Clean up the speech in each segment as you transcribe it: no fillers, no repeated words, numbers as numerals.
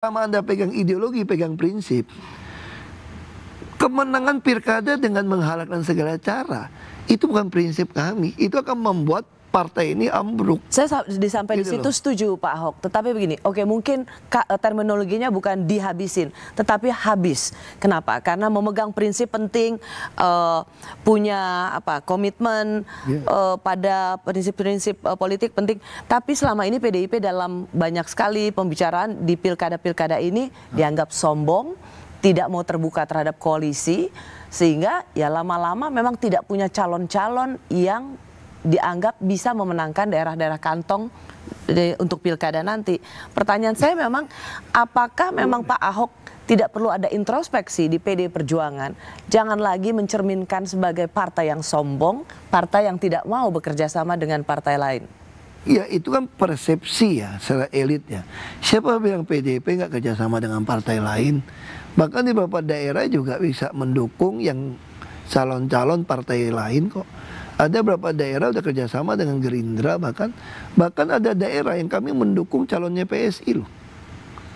Sama Anda pegang ideologi, pegang prinsip, kemenangan pilkada dengan menghalalkan segala cara, itu bukan prinsip kami. Itu akan membuat partai ini ambruk. Saya sampai di situ setuju Pak Ahok. Tetapi begini, oke mungkin terminologinya bukan dihabisin, tetapi habis. Kenapa? Karena memegang prinsip penting, punya komitmen pada prinsip-prinsip politik penting. Tapi selama ini PDIP dalam banyak sekali pembicaraan di pilkada-pilkada ini dianggap sombong, tidak mau terbuka terhadap koalisi, sehingga ya lama-lama memang tidak punya calon-calon yang dianggap bisa memenangkan daerah-daerah kantong untuk pilkada nanti. Pertanyaan saya memang, apakah memang Pak Ahok tidak perlu ada introspeksi di PD Perjuangan? Jangan lagi mencerminkan sebagai partai yang sombong, partai yang tidak mau bekerja sama dengan partai lain. Ya itu kan persepsi ya, secara elit ya. Siapa bilang PDIP nggak kerjasama dengan partai lain? Bahkan di beberapa daerah juga bisa mendukung yang calon-calon partai lain kok. Ada beberapa daerah udah kerjasama dengan Gerindra, bahkan ada daerah yang kami mendukung calonnya PSI loh.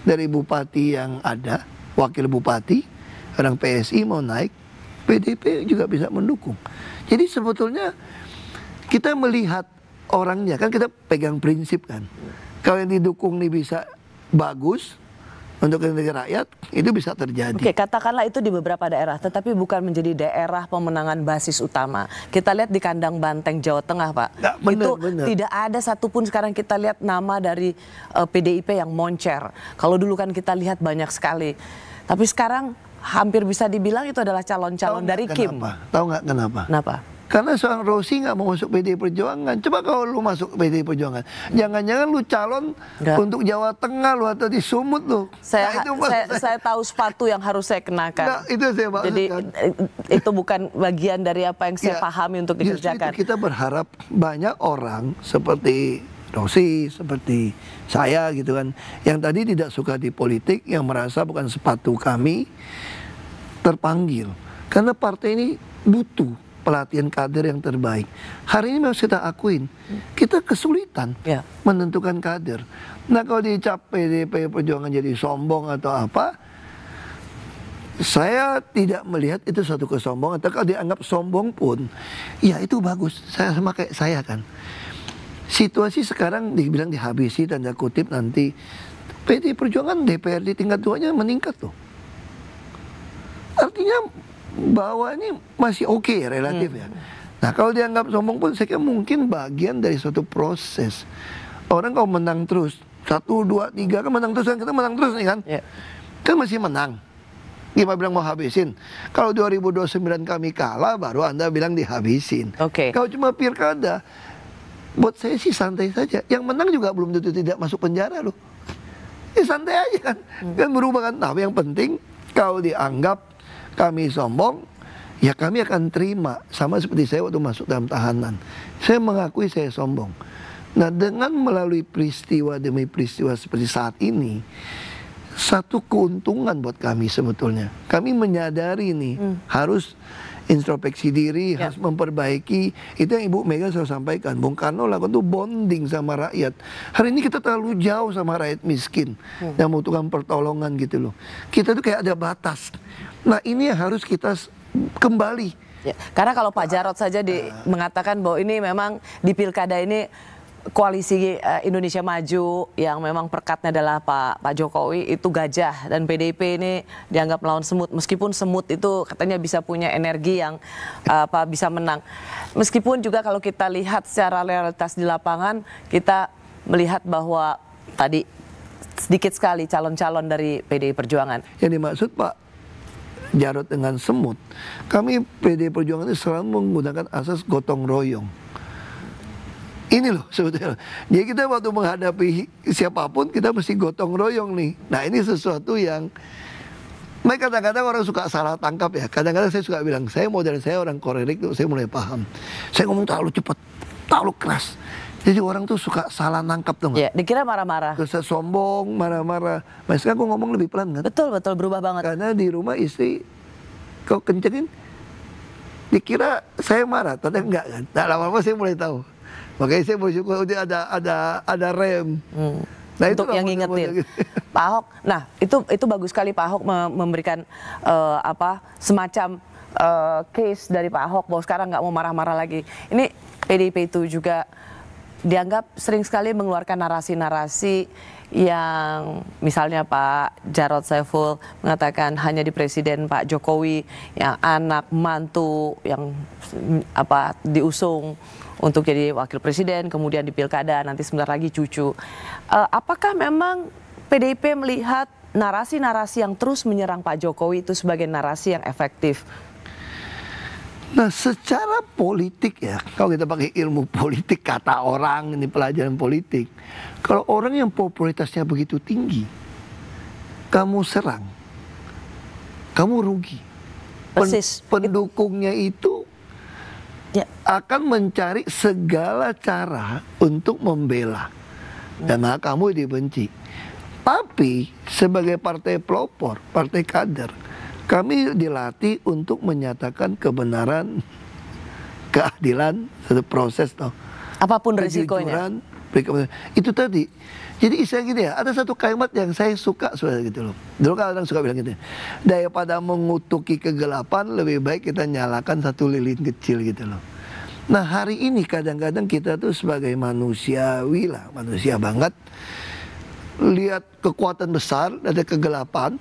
Dari bupati yang ada, wakil bupati, orang PSI mau naik, PDIP juga bisa mendukung. Jadi sebetulnya kita melihat orangnya, kan kita pegang prinsip kan. Kalau yang didukung nih bisa bagus untuk negara rakyat, itu bisa terjadi. Oke, katakanlah itu di beberapa daerah, tetapi bukan menjadi daerah pemenangan basis utama. Kita lihat di kandang Banteng, Jawa Tengah, Pak. Nggak, bener. Tidak ada satupun sekarang kita lihat nama dari PDIP yang moncer. Kalau dulu kan kita lihat banyak sekali. Tapi sekarang hampir bisa dibilang itu adalah calon-calon dari Kim. Tahu nggak kenapa? Kenapa? Karena seorang Rosi nggak mau masuk PDI Perjuangan. Coba kalau lu masuk PDI Perjuangan, jangan-jangan lu calon untuk Jawa Tengah lu atau di Sumut lu. Saya tahu sepatu yang harus saya kenakan. Nah, itu saya maksudkan. Jadi itu bukan bagian dari apa yang saya pahami untuk dikerjakan. Kita berharap banyak orang seperti Rosi, seperti saya gitu kan, yang tadi tidak suka di politik, yang merasa bukan sepatu kami, terpanggil. Karena partai ini butuh pelatihan kader yang terbaik. Hari ini harus kita akuin, kita kesulitan menentukan kader. Nah kalau dicap PDIP Perjuangan jadi sombong atau apa, saya tidak melihat itu suatu kesombongan. Atau kalau dianggap sombong pun, ya itu bagus. Saya sama kayak saya kan. Situasi sekarang dibilang dihabisi, tanda kutip, nanti PDIP Perjuangan DPRD tingkat 2-nya meningkat tuh. Artinya bahwa ini masih oke relatif ya. Nah kalau dianggap sombong pun saya kira mungkin bagian dari suatu proses. Orang kalau menang terus 1, 2, 3 kan menang terus kan, kita menang terus nih kan, kan masih menang. Gimana bilang mau habisin? Kalau 2029 kami kalah baru Anda bilang dihabisin. Kalau cuma pilkada, buat saya sih santai saja. Yang menang juga belum tentu tidak masuk penjara loh. Ya santai aja kan. Kan berubah kan. Nah yang penting kalau dianggap kami sombong, ya kami akan terima. Sama seperti saya waktu masuk dalam tahanan. Saya mengakui saya sombong. Nah dengan melalui peristiwa demi peristiwa seperti saat ini, satu keuntungan buat kami sebetulnya. Kami menyadari nih, harus introspeksi diri, harus memperbaiki. Itu yang Ibu Mega selalu sampaikan. Bung Karno lakukan tuh bonding sama rakyat. Hari ini kita terlalu jauh sama rakyat miskin yang membutuhkan pertolongan gitu loh. Kita tuh kayak ada batas. Nah ini yang harus kita kembali. Karena kalau Pak Jarod saja mengatakan bahwa ini memang di pilkada ini koalisi Indonesia Maju yang memang perkatnya adalah Pak Jokowi itu gajah, dan PDIP ini dianggap melawan semut. Meskipun semut itu katanya bisa punya energi yang bisa menang. Meskipun juga kalau kita lihat secara realitas di lapangan, kita melihat bahwa tadi sedikit sekali calon-calon dari PDI Perjuangan. Yang dimaksud Pak Jarod dengan semut, kami PDI Perjuangan itu selalu menggunakan asas gotong royong. Ini loh sebetulnya. Jadi kita waktu menghadapi siapapun kita mesti gotong royong nih. Nah ini sesuatu yang kadang-kadang orang suka salah tangkap ya. Kadang-kadang saya suka bilang, saya modern, saya orang korerik tuh, saya mulai paham. Saya ngomong terlalu cepat, terlalu keras. Jadi orang tuh suka salah nangkap tuh. Ya, dikira marah-marah. Terus sombong, marah-marah. Mas sekarang aku ngomong lebih pelan kan? Betul, berubah banget. Karena di rumah istri, kau kencengin, dikira saya marah, ternyata enggak kan? Nah lama-lama saya mulai tahu. Makanya saya bersyukur dia ada rem. Nah, untuk yang ngingetin Pak Ahok. Nah, itu bagus sekali Pak Ahok memberikan semacam case dari Pak Ahok bahwa sekarang nggak mau marah-marah lagi. Ini PDIP itu juga dianggap sering sekali mengeluarkan narasi-narasi yang misalnya Pak Jarod Saiful mengatakan hanya di Presiden Pak Jokowi yang anak mantu yang diusung untuk jadi wakil presiden, kemudian di pilkada nanti sebentar lagi cucu. Apakah memang PDIP melihat narasi-narasi yang terus menyerang Pak Jokowi itu sebagai narasi yang efektif? Nah, secara politik ya, kalau kita pakai ilmu politik, kata orang, ini pelajaran politik. Kalau orang yang popularitasnya begitu tinggi, kamu serang, kamu rugi. Persis. Pendukungnya itu akan mencari segala cara untuk membela. Dan kamu dibenci. Tapi sebagai partai pelopor, partai kader, kami dilatih untuk menyatakan kebenaran, keadilan, satu proses toh. Apapun risikonya. Itu tadi. Jadi istilah gini ya, ada satu kalimat yang saya suka gitu loh. Dulu kan orang suka bilang gitu, daripada mengutuki kegelapan, lebih baik kita nyalakan satu lilin kecil gitu loh. Nah, hari ini kadang-kadang kita tuh sebagai manusiawi lah, manusia banget, lihat kekuatan besar, ada kegelapan,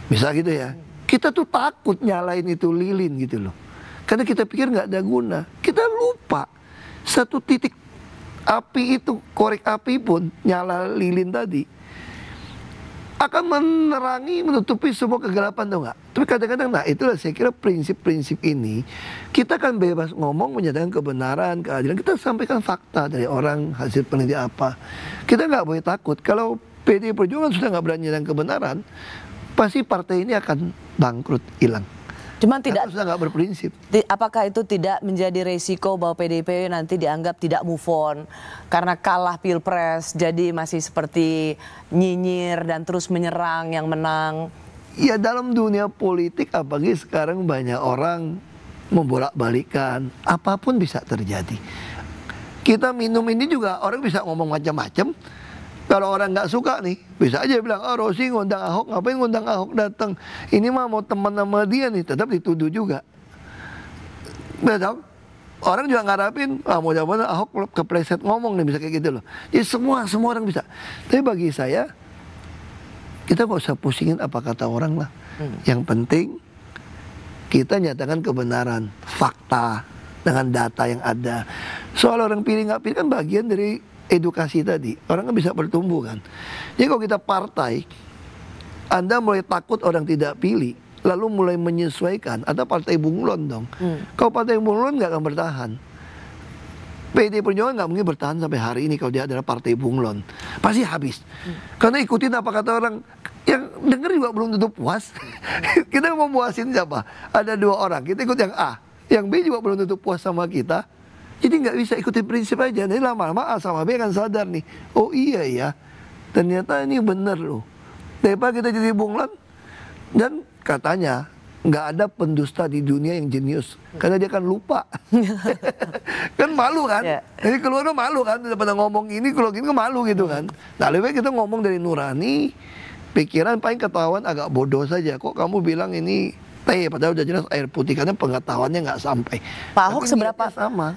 misal gitu ya, kita tuh takut nyalain itu lilin gitu loh. Karena kita pikir nggak ada guna. Kita lupa satu titik api itu, korek api pun nyala lilin tadi akan menerangi, menutupi semua kegelapan, tuh nggak? Tapi kadang-kadang, nah itulah saya kira prinsip-prinsip ini kita kan bebas ngomong, menyatakan kebenaran, keadilan, kita sampaikan fakta dari orang, hasil penelitian apa. Kita nggak boleh takut. Kalau PDI Perjuangan sudah nggak berani dengan kebenaran, pasti partai ini akan bangkrut, hilang. Cuman tidak, sudah nggak berprinsip. Apakah itu tidak menjadi resiko bahwa PDIP nanti dianggap tidak move on karena kalah pilpres, jadi masih seperti nyinyir dan terus menyerang yang menang? Ya, dalam dunia politik apalagi sekarang banyak orang membolak-balikan, apapun bisa terjadi. Kita minum ini juga orang bisa ngomong macam-macam. Kalau orang nggak suka nih, bisa aja bilang, oh Rosi ngundang Ahok, ngapain ngundang Ahok datang? Ini mah mau teman sama dia nih, tetap dituduh juga. Betul? Orang juga ngarapin, mudah-mudahan Ahok kepleset ngomong nih, bisa kayak gitu loh. Jadi semua orang bisa. Tapi bagi saya, kita nggak usah pusingin apa kata orang lah. Yang penting, kita nyatakan kebenaran, fakta, dengan data yang ada. Soal orang pilih nggak pilih kan bagian dari edukasi tadi, orang kan bisa bertumbuh kan. Jadi kalau kita partai, Anda mulai takut orang tidak pilih, lalu mulai menyesuaikan, ada partai bunglon dong. Kalau partai bunglon nggak akan bertahan. PDI Perjuangan nggak mungkin bertahan sampai hari ini kalau dia adalah partai bunglon, pasti habis. Karena ikutin apa kata orang, yang denger juga belum tentu puas. Kita mau puasin siapa? Ada dua orang, kita ikut yang A, yang B juga belum tentu puas sama kita. Jadi nggak bisa ikutin prinsip aja. Nanti lama-lama A sama B akan sadar nih, oh iya ya, ternyata ini bener loh. Daripada kita jadi bunglon, dan katanya nggak ada pendusta di dunia yang jenius, karena dia kan lupa. Kan malu kan? Jadi keluarga malu kan, daripada ngomong ini, kalau gini kan malu gitu kan. Nah lebih baik kita ngomong dari nurani, pikiran, paling ketahuan agak bodoh saja. Kok kamu bilang ini teh, padahal udah jelas air putih, karena pengetahuannya nggak sampai. Pak Ahok gitu.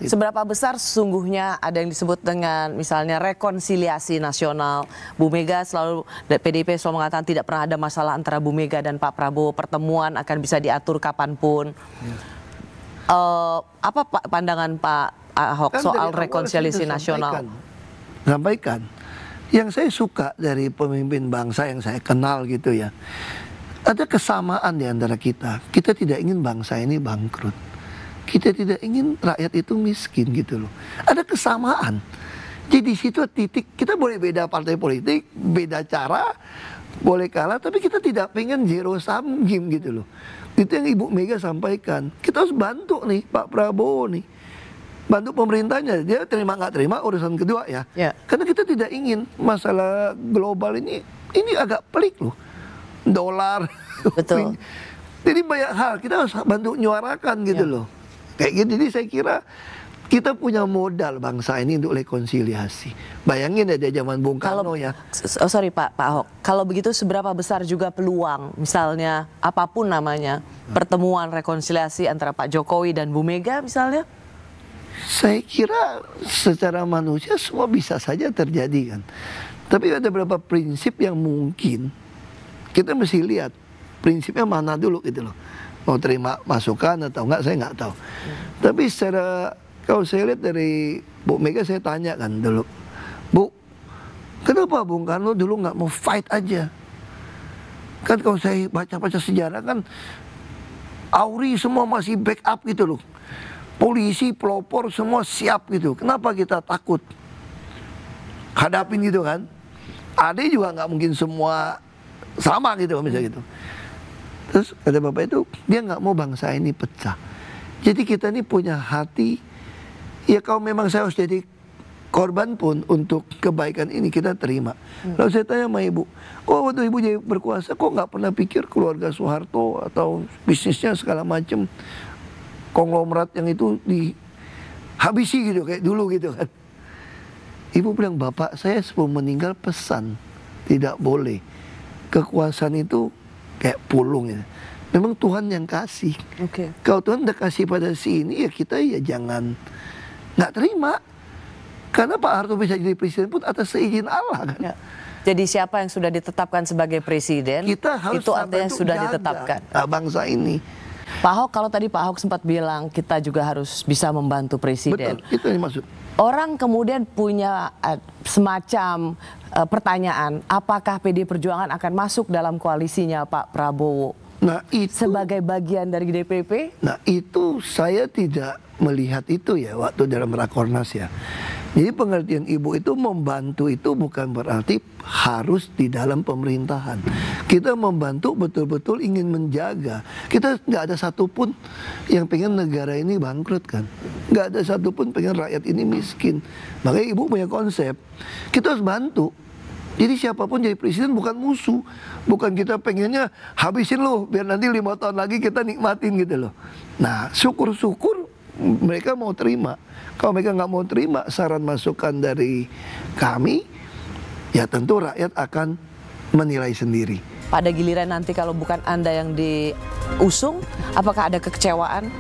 Seberapa besar sesungguhnya ada yang disebut dengan misalnya rekonsiliasi nasional? Bu Mega selalu, PDIP selalu mengatakan tidak pernah ada masalah antara Bu Mega dan Pak Prabowo, pertemuan akan bisa diatur kapanpun. Apa pandangan Pak Ahok kan soal rekonsiliasi nasional? Sampaikan. Yang saya suka dari pemimpin bangsa yang saya kenal gitu ya, ada kesamaan di antara kita. Kita tidak ingin bangsa ini bangkrut. Kita tidak ingin rakyat itu miskin gitu loh. Ada kesamaan. Jadi di situ titik, kita boleh beda partai politik, beda cara, boleh kalah, tapi kita tidak pengen zero sum game gitu loh. Itu yang Ibu Mega sampaikan. Kita harus bantu nih Pak Prabowo nih. Bantu pemerintahnya. Dia terima nggak terima urusan kedua ya. Karena kita tidak ingin masalah global ini agak pelik loh. Dolar, betul. Jadi banyak hal kita harus bantu nyuarakan gitu loh, kayak gitu. Jadi saya kira Kita punya modal bangsa ini untuk rekonsiliasi. Bayangin ada zaman Bung Karno ya. Sorry Pak Ahok, kalau begitu seberapa besar juga peluang, misalnya apapun namanya, pertemuan rekonsiliasi antara Pak Jokowi dan Bu Mega misalnya? Saya kira secara manusia semua bisa saja terjadi kan. Tapi ada beberapa prinsip yang mungkin kita mesti lihat prinsipnya mana dulu gitu loh. Mau terima masukan atau enggak saya nggak tahu. Tapi secara kalau saya lihat dari Bu Mega, saya tanya kan dulu, Bu, kenapa Bung Karno dulu nggak mau fight aja? Kan kalau saya baca-baca sejarah kan, Auri semua masih backup gitu loh. Polisi, pelopor semua siap gitu. Kenapa kita takut hadapin gitu kan? Ade juga nggak mungkin semua sama gitu misalnya gitu. Terus kata Bapak itu, dia nggak mau bangsa ini pecah. Jadi kita ini punya hati. Ya kalau memang saya harus jadi korban pun untuk kebaikan ini kita terima. Lalu saya tanya sama ibu, kok waktu ibu jadi berkuasa kok nggak pernah pikir keluarga Soeharto atau bisnisnya segala macam konglomerat yang itu dihabisi gitu kayak dulu gitu kan. Ibu bilang, Bapak saya sebelum meninggal pesan tidak boleh kekuasaan itu kayak pulung ya. Memang Tuhan yang kasih. Kalau Tuhan udah kasih pada si ini ya kita ya jangan nggak terima, karena Pak Harto bisa jadi presiden pun atas seizin Allah kan. Ya. Jadi siapa yang sudah ditetapkan sebagai presiden, kita harus itu artinya sudah jaga ditetapkan bangsa ini. Pak Ahok, kalau tadi Pak Ahok sempat bilang kita juga harus bisa membantu presiden. Betul, itu yang maksud. Orang kemudian punya semacam pertanyaan, apakah PD Perjuangan akan masuk dalam koalisinya Pak Prabowo? Nah, itu sebagai bagian dari DPP? Nah, itu saya tidak melihat itu ya waktu dalam Rakornas ya. Jadi pengertian ibu itu membantu itu bukan berarti harus di dalam pemerintahan. Kita membantu betul-betul ingin menjaga. Kita nggak ada satupun yang pengen negara ini bangkrut kan. Nggak ada satupun pengen rakyat ini miskin. Makanya ibu punya konsep, kita harus bantu. Jadi siapapun jadi presiden bukan musuh. Bukan kita pengennya habisin loh biar nanti 5 tahun lagi kita nikmatin gitu loh. Nah, syukur-syukur mereka mau terima. Kalau mereka nggak mau terima saran masukan dari kami, ya tentu rakyat akan menilai sendiri. Pada giliran nanti kalau bukan Anda yang diusung, apakah ada kekecewaan?